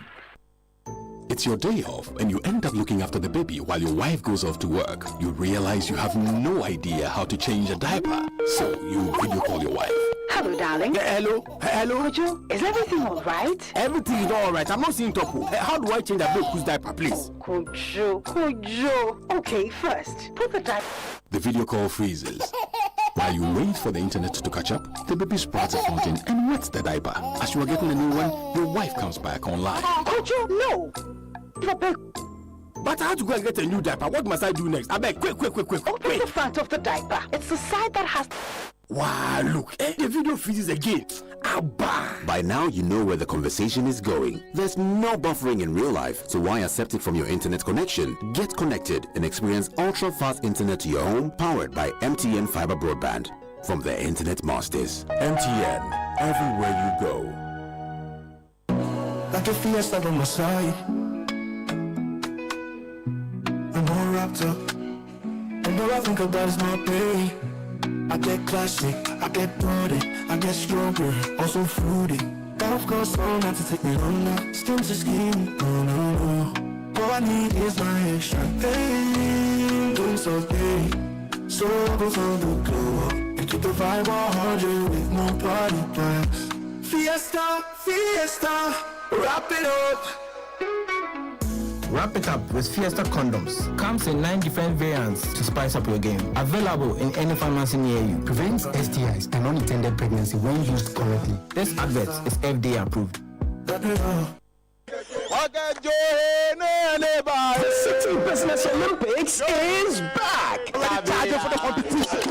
It's your day off and you end up looking after the baby while your wife goes off to work. You realize you have no idea how to change a diaper. So you video call your wife. Hello, darling. Hello? Kojo, is everything all right? Everything is all right. I'm not seeing Topo. How do I change a baby's diaper, please? Kojo. Okay, first, put the diaper. The video call freezes. While you wait for the internet to catch up, the baby sprouts a fountain and wets the diaper. As you are getting a new one, your wife comes back online. Kojo, no! But I have to go and get a new diaper. What must I do next? I beg, quick. Open the front of the diaper. It's the side that has... Wow, look, the video freezes again. Abba. By now, you know where the conversation is going. There's no buffering in real life, so why accept it from your internet connection? Get connected and experience ultra-fast internet to your home, powered by MTN Fiber Broadband. From the Internet Masters. MTN, everywhere you go. Like a fiesta on my side. I'm all wrapped up, and all I think about is my pay. I get classic, I get bloody, I get stronger, also fruity. But of course, all not to take me longer. Still just skin, no. All I need is my extra pain. Doing so big, so I go for the glow up and keep the vibe 100 with no party plans. Fiesta, wrap it up. Wrap it up with Fiesta condoms. Comes in 9 different variants to spice up your game. Available in any pharmacy near you. Prevents STIs and unintended pregnancy when used correctly. This advert is FDA approved. The City Business Olympics is back. Already charging for the competition.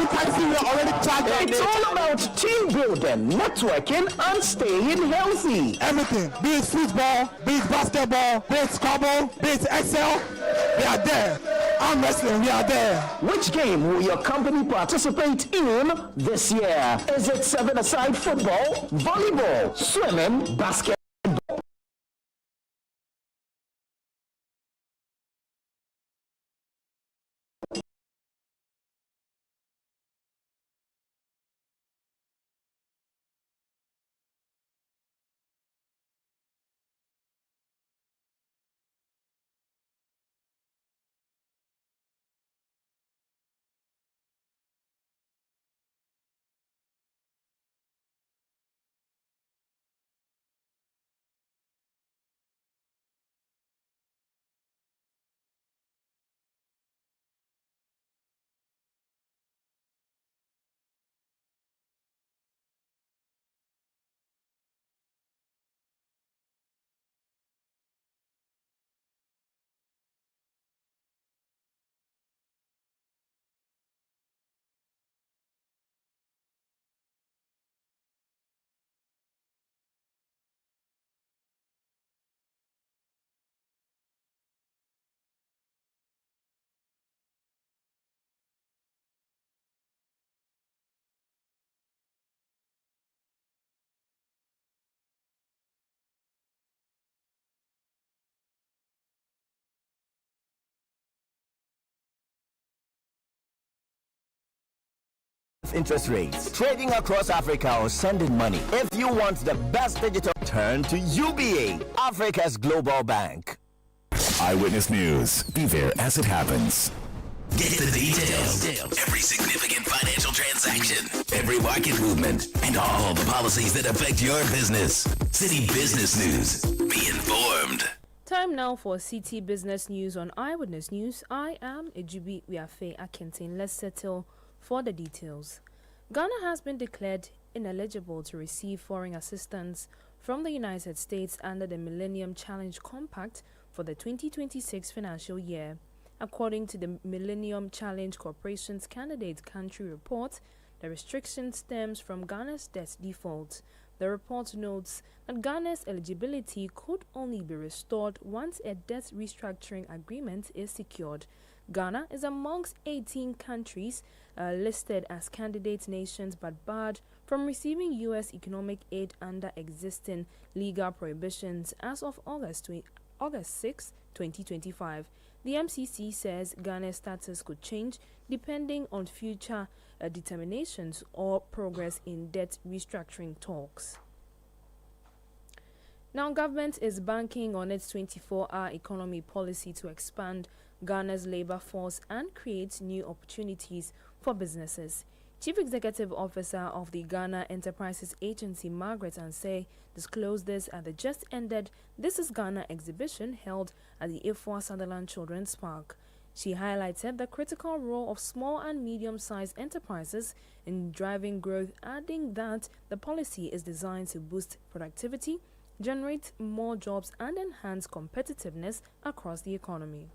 You can see we're already charging. It's all about team building, networking, and staying healthy. Everything, be it football, be it basketball, be it Scrabble, be it Excel, we are there. Arm wrestling, we are there. Which game will your company participate in this year? Is it 7-a-side football, volleyball, swimming, basketball? Interest rates, trading across Africa, or sending money. If you want the best digital, turn to UBA, Africa's global bank. Eyewitness News. Be there as it happens. Get the details. Every significant financial transaction, every market movement, and all the policies that affect your business. Citi Business News. Be informed. Time now for Citi Business News on Eyewitness News. I am Ejubi Wiafe Akintin. Let's settle for the details. Ghana has been declared ineligible to receive foreign assistance from the United States under the Millennium Challenge Compact for the 2026 financial year. According to the Millennium Challenge Corporation's candidate country report, the restriction stems from Ghana's debt default. The report notes that Ghana's eligibility could only be restored once a debt restructuring agreement is secured. Ghana is amongst 18 countries listed as candidate nations but barred from receiving U.S. economic aid under existing legal prohibitions as of August 6, 2025. The MCC says Ghana's status could change depending on future determinations or progress in debt restructuring talks. Now, government is banking on its 24-hour economy policy to expand Ghana's labor force and create new opportunities for businesses. Chief Executive Officer of the Ghana Enterprises Agency, Margaret Ansay, disclosed this at the just-ended This is Ghana exhibition held at the Ifwa Sutherland Children's Park. She highlighted the critical role of small and medium-sized enterprises in driving growth, adding that the policy is designed to boost productivity, generate more jobs, and enhance competitiveness across the economy.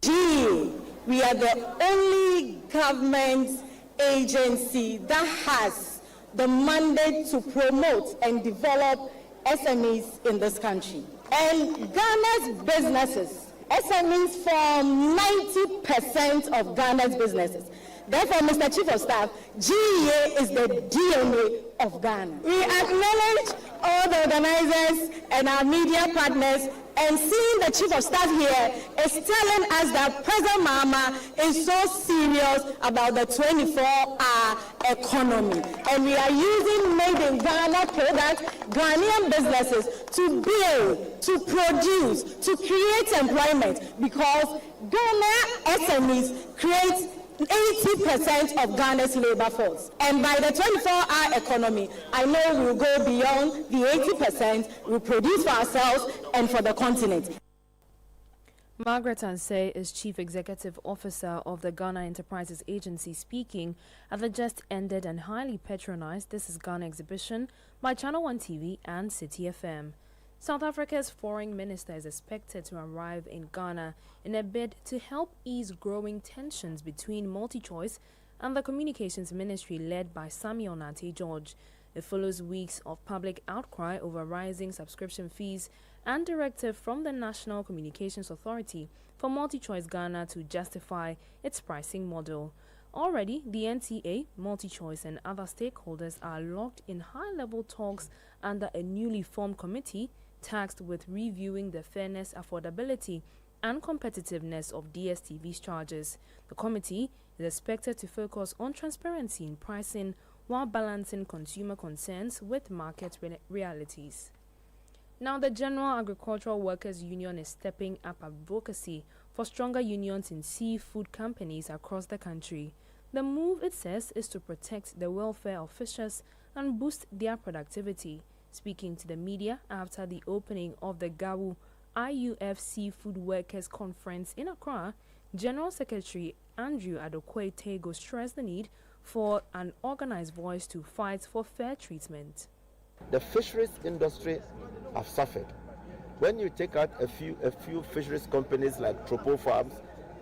We are the only government agency that has the mandate to promote and develop SMEs in this country. And Ghana's businesses, SMEs form 90% of Ghana's businesses. Therefore, Mr. Chief of Staff, GEA is the DNA of Ghana. We acknowledge all the organizers and our media partners, and seeing the Chief of Staff here is telling us that President Mahama is so serious about the 24-hour economy. And we are using made in Ghana products, Ghanaian businesses to build, to produce, to create employment, because Ghana SMEs create 80% of Ghana's labor force. And by the 24-hour economy, I know we will go beyond the 80% we produce for ourselves and for the continent. Margaret Ansay is Chief Executive Officer of the Ghana Enterprises Agency, speaking at the just-ended and highly patronized This is Ghana exhibition by Channel One TV and Citi FM. South Africa's foreign minister is expected to arrive in Ghana in a bid to help ease growing tensions between MultiChoice and the Communications Ministry led by Samuel Nate George. It follows weeks of public outcry over rising subscription fees and directive from the National Communications Authority for MultiChoice Ghana to justify its pricing model. Already, the NTA, MultiChoice and other stakeholders are locked in high-level talks under a newly formed committee tasked with reviewing the fairness, affordability, and competitiveness of DSTV's charges. The committee is expected to focus on transparency in pricing while balancing consumer concerns with market realities. Now, the General Agricultural Workers Union is stepping up advocacy for stronger unions in seafood companies across the country. The move, it says, is to protect the welfare of fishers and boost their productivity. Speaking to the media after the opening of the Gawu IUF Seafood Workers Conference in Accra, General Secretary Andrew Adokwe Tego stressed the need for an organized voice to fight for fair treatment. The fisheries industry have suffered. When you take out a few fisheries companies like Tropo Farms,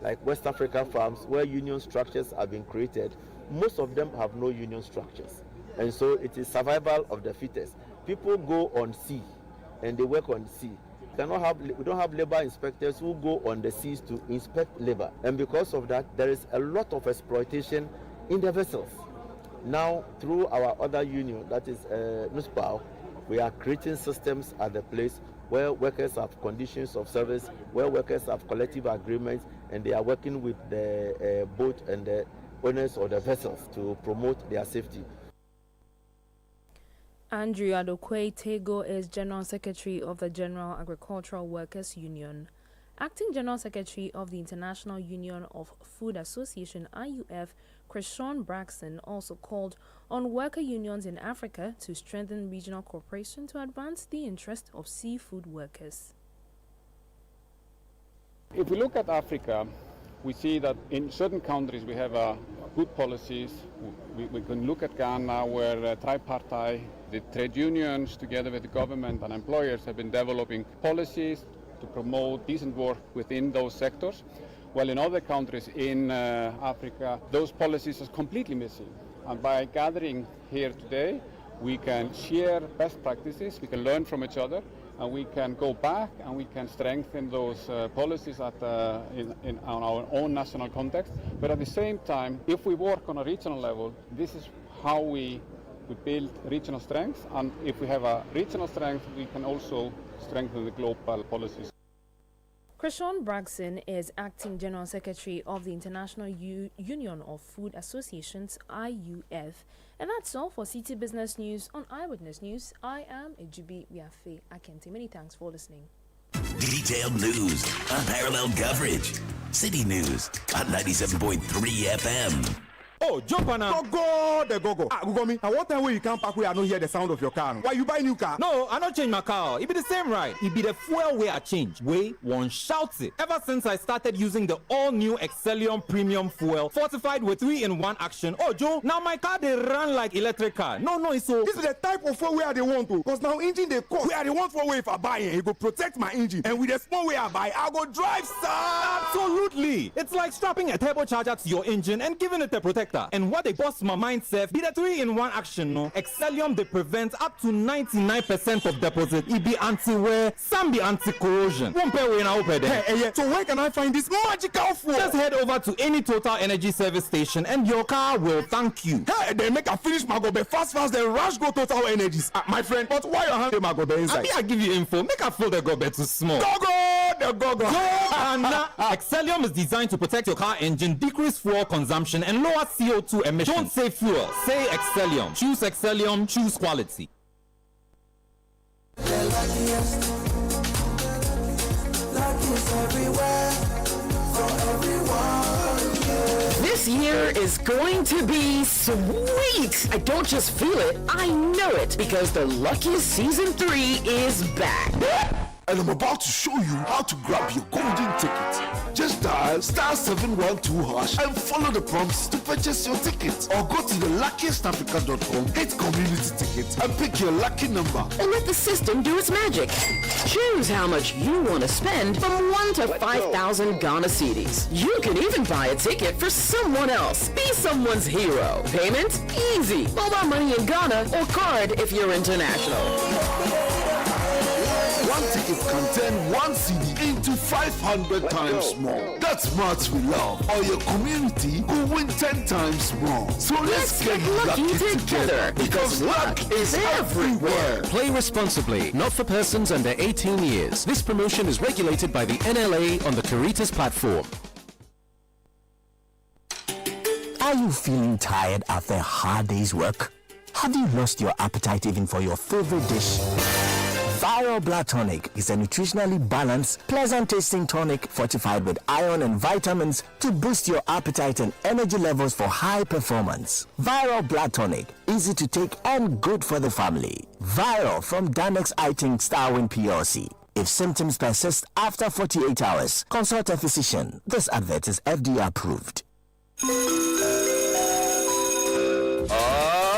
like West Africa Farms, where union structures have been created, most of them have no union structures. And so it is survival of the fittest. People go on sea and they work on sea. We don't have labor inspectors who go on the seas to inspect labor. And because of that, there is a lot of exploitation in the vessels. Now, through our other union, that is NUSPAO, we are creating systems at the place where workers have conditions of service, where workers have collective agreements, and they are working with the boat and the owners of the vessels to promote their safety. Andrew Adokwe Tego is General Secretary of the General Agricultural Workers Union. Acting General Secretary of the International Union of Food Association (IUF), Christian Braxton, also called on worker unions in Africa to strengthen regional cooperation to advance the interest of seafood workers. If we look at Africa, we see that in certain countries we have good policies. We can look at Ghana, where tripartite, the trade unions together with the government and employers have been developing policies to promote decent work within those sectors. While in other countries in Africa, those policies are completely missing. And by gathering here today, we can share best practices, we can learn from each other, and we can go back and we can strengthen those policies in our own national context. But at the same time, if we work on a regional level, this is how we build regional strength. And if we have a regional strength, we can also strengthen the global policies. Christian Braxton is Acting General Secretary of the International Union of Food Associations (IUF). And that's all for Citi Business News on Eyewitness News. I am Ejubi Biafe Akente. Many thanks for listening. Detailed news, unparalleled coverage. City News on 97.3 FM. Oh, jump on now. Go. Google me. And what time will you come back where I don't hear the sound of your car? Why you buy new car? No, I don't change my car. It be the same, right? It be the fuel where I change. Way one shouts it. Ever since I started using the all-new Excellium Premium Fuel, fortified with 3-in-1 action. Oh, Joe, now my car they run like electric car. No, it's so. This is the type of fuel where they want to. Because now engine they cost. Where they want for way if I buy it, it go protect my engine. And with the small way I buy, I go drive, sir. Absolutely. It's like strapping a turbocharger to your engine and giving it a protector. And what they bust my mind says be the 3-in-1 action, no? Excellium they prevent up to 99% of deposit. It be anti-wear, some be anti-corrosion. Won't pay when I open there. Hey, so where can I find this magical fuel? Just head over to any Total Energy service station and your car will thank you. Hey, they make a finish my gobe fast, then rush go Total Energies. My friend, but why you hand my gobe inside? I give you info. Make a fill the gobe too small. Go! And Excellium is designed to protect your car engine, decrease fuel consumption, and lower CO2 emissions. Don't say fuel, say Excellium. Choose Excellium, choose quality. This year is going to be sweet. I don't just feel it, I know it, because the Luckiest Season 3 is back. And I'm about to show you how to grab your golden ticket. Just dial *712# and follow the prompts to purchase your ticket. Or go to theluckiestafrica.com, hit community tickets, and pick your lucky number. And let the system do its magic. Choose how much you want to spend from 1 to 5,000 Ghana cedis. You can even buy a ticket for someone else. Be someone's hero. Payment? Easy. Mobile money in Ghana or card if you're international. One ticket can turn 1 CD into 500 times more. That's much we love. Or your community will win 10 times more. So let's get lucky together, because luck is everywhere. Play responsibly, not for persons under 18 years. This promotion is regulated by the NLA on the Caritas platform. Are you feeling tired after a hard day's work? Have you lost your appetite even for your favorite dish? Viral Blood Tonic is a nutritionally balanced, pleasant-tasting tonic fortified with iron and vitamins to boost your appetite and energy levels for high performance. Viral Blood Tonic, easy to take and good for the family. Viral from Danex Iting Starwin PLC. If symptoms persist after 48 hours, consult a physician. This advert is FDA approved.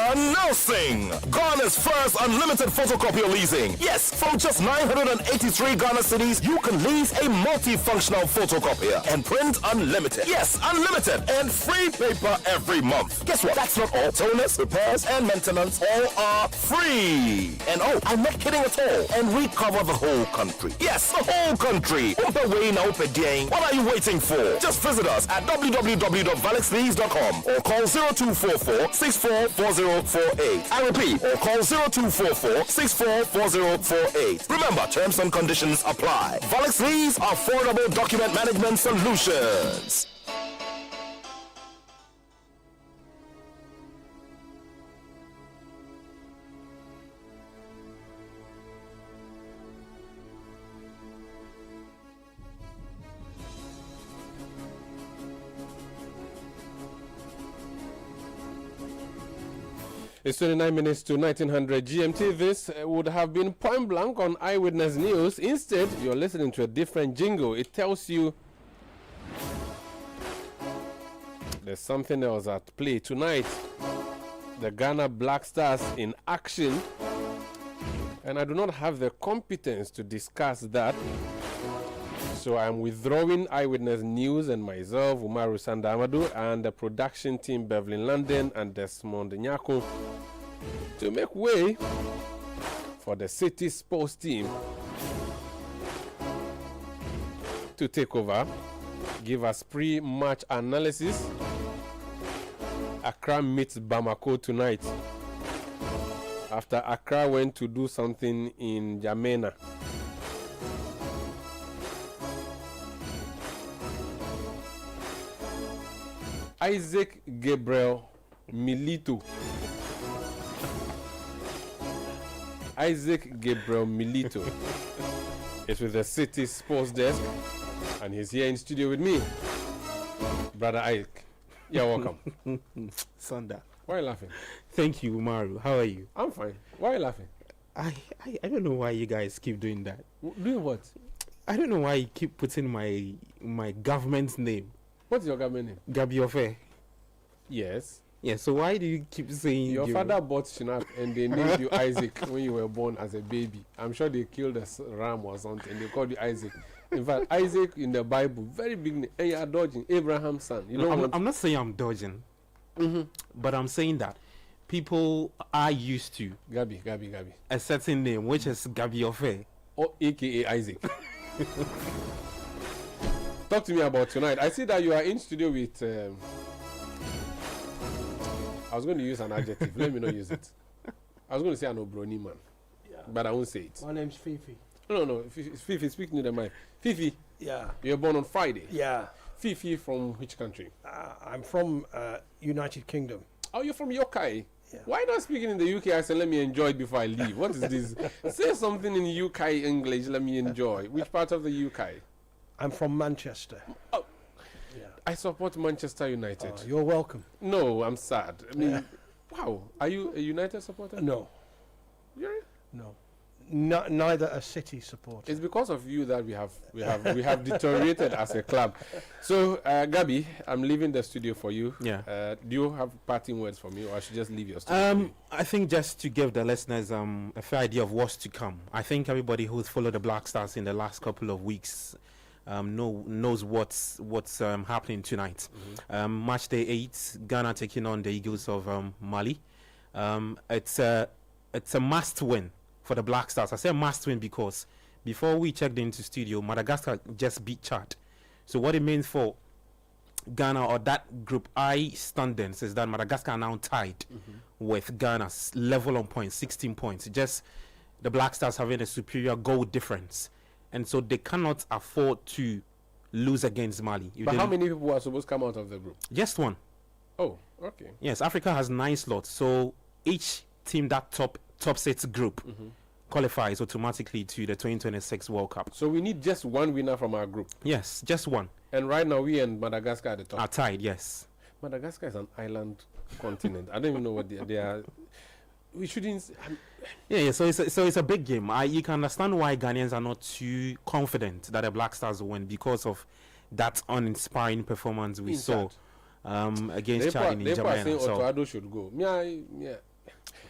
Announcing Ghana's first unlimited photocopier leasing. Yes, from just 983 Ghana cedis, you can lease a multifunctional photocopier and print unlimited. Yes, unlimited and free paper every month. Guess what? That's not all. Toners, repairs, and maintenance all are free. And oh, I'm not kidding at all. And we cover the whole country. Yes, the whole country. What are you waiting for? Just visit us at www.valexlease.com or call 0244 644048. I repeat, or call 0244 644048. Remember, terms and conditions apply. Valix Lease, affordable document management solutions. It's 29 minutes to 1900 GMT. This would have been point blank on Eyewitness News. Instead, you're listening to a different jingle. It tells you there's something else at play tonight. The Ghana Black Stars in action. And I do not have the competence to discuss that. So I'm withdrawing Eyewitness News and myself, Umaru Sandamadu, and the production team, Beverly London and Desmond Nyako, to make way for the Citi sports team to take over, give us pre-match analysis. Accra meets Bamako tonight, after Accra went to do something in Jamena. Isaac Gabriel Milito. Isaac Gabriel Milito is with the Citi Sports Desk, and he's here in studio with me. Brother Ike, you're welcome. Sanda. Why are you laughing? Thank you, Umaru. How are you? I'm fine. Why are you laughing? I don't know why you guys keep doing that. Doing what? I don't know why you keep putting my government's name. What's your government name? Gabiofe. Yes. Yeah, so why do you keep saying... Your father bought Shinak and they named you Isaac when you were born as a baby. I'm sure they killed a ram or something and they called you Isaac. In fact, Isaac in the Bible, very big name, and you are dodging Abraham's son. I'm not saying I'm dodging, but I'm saying that people are used to Gabi. a certain name, which is Gabiofe. Or a.k.a. Isaac. Talk to me about tonight. I see that you are in studio with... I was going to use an adjective. Let me not use it. I was going to say an Obroni man. Yeah. But I won't say it. My name's Fifi. No. Fifi, speak to the mic. Fifi. Yeah. You were born on Friday. Yeah. Fifi from which country? I'm from United Kingdom. Oh, you're from Yokai? Yeah. Why not speaking in the UK? I said, let me enjoy it before I leave. What is this? Say something in UK English. Let me enjoy. Which part of the UK? I'm from Manchester. Oh. I support Manchester United. You're welcome. No, I'm sad. I mean, wow. Are you a United supporter? No. No. Neither a City supporter. It's because of you that we have deteriorated as a club. So, Gabi, I'm leaving the studio for you. Yeah. Do you have parting words for me, or I should just leave your studio? I think just to give the listeners a fair idea of what's to come. I think everybody who's followed the Black Stars in the last couple of weeks knows what's happening tonight. Match day 8, Ghana taking on the Eagles of Mali. It's a must win for the Black Stars. I say must win because before we checked into studio, Madagascar just beat Chad. So what it means for Ghana or that Group I standings is that Madagascar are now tied with Ghana's level on points, 16 points. Just the Black Stars having a superior goal difference. And so they cannot afford to lose against Mali. But how many people are supposed to come out of the group? Just one. Oh, okay. Yes, Africa has 9 slots. So each team that top 6 group qualifies automatically to the 2026 World Cup. So we need just one winner from our group? Yes, just one. And right now we and Madagascar at the top? Are tied, yes. Madagascar is an island continent. I don't even know what they are. We shouldn't... So it's a big game. You can understand why Ghanaians are not too confident that the Black Stars will win because of that uninspiring performance we saw against Chad in Jamaica. They are saying Otoado should go.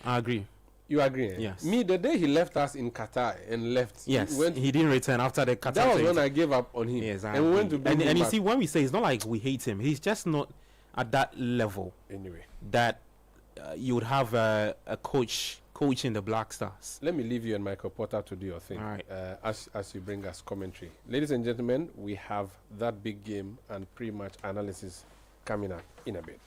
I agree. You agree? Yes. Me, the day he left us in Qatar and left... Yes, he didn't return after the Qatar. That was when I gave up on him. Yes, and we went to bring him and you back. see, when we say it's not like we hate him, he's just not at that level. Anyway. That you would have a coach in the Black Stars. Let me leave you and Michael Porter to do your thing. All right. As you bring us commentary. Ladies and gentlemen, we have that big game and pre-match analysis coming up in a bit.